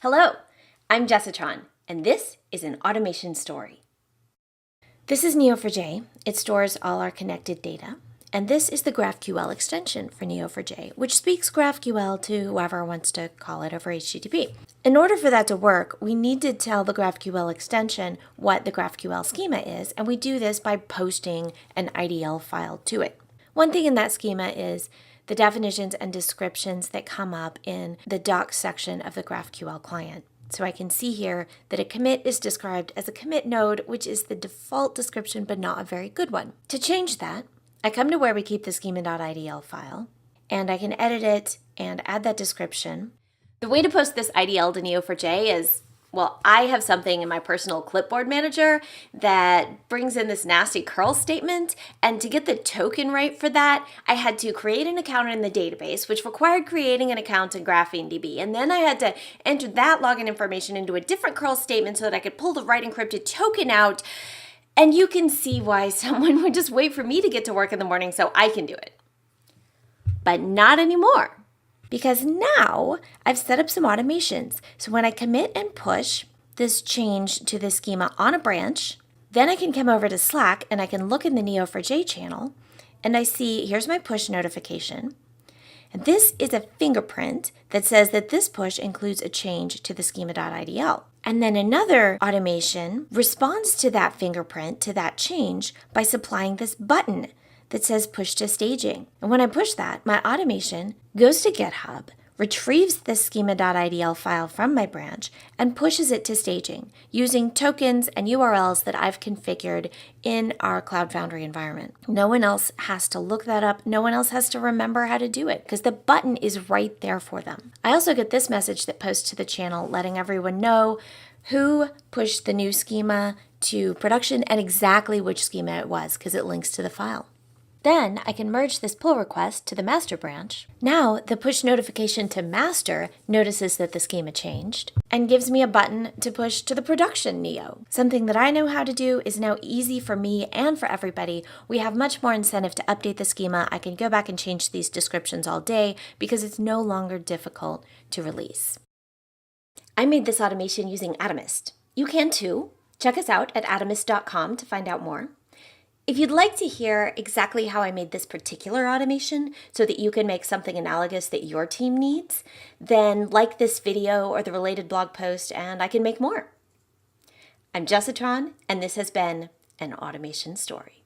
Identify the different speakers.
Speaker 1: Hello, I'm Jessitron, and this is an automation story. This is Neo4j. It stores all our connected data. And this is the GraphQL extension for Neo4j, which speaks GraphQL to whoever wants to call it over HTTP. In order for that to work, we need to tell the GraphQL extension what the GraphQL schema is, and we do this by posting an IDL file to it. One thing in that schema is the definitions and descriptions that come up in the docs section of the GraphQL client. So I can see here that a commit is described as a commit node, which is the default description, but not a very good one. To change that, I come to where we keep the schema.idl file, and I can edit it and add that description. The way to post this IDL to Neo4j is, well, I have something in my personal clipboard manager that brings in this nasty curl statement, and to get the token right for that, I had to create an account in the database, which required creating an account in GrapheneDB, and then I had to enter that login information into a different curl statement so that I could pull the right encrypted token out. And you can see why someone would just wait for me to get to work in the morning so I can do it. But not anymore. Because now I've set up some automations. So when I commit and push this change to the schema on a branch, then I can come over to Slack and I can look in the Neo4j channel and I see here's my push notification. And this is a fingerprint that says that this push includes a change to the schema.idl. And then another automation responds to that fingerprint, to that change, by supplying this button that says push to staging. And when I push that, my automation goes to GitHub, retrieves this schema.idl file from my branch, and pushes it to staging using tokens and URLs that I've configured in our Cloud Foundry environment. No one else has to look that up. No one else has to remember how to do it because the button is right there for them. I also get this message that posts to the channel letting everyone know who pushed the new schema to production and exactly which schema it was because it links to the file. Then I can merge this pull request to the master branch. Now the push notification to master notices that the schema changed and gives me a button to push to the production Neo. Something that I know how to do is now easy for me and for everybody. We have much more incentive to update the schema. I can go back and change these descriptions all day because it's no longer difficult to release. I made this automation using Atomist. You can too. Check us out at atomist.com to find out more. If you'd like to hear exactly how I made this particular automation so that you can make something analogous that your team needs, then like this video or the related blog post and I can make more. I'm Jessitron, and this has been an automation story.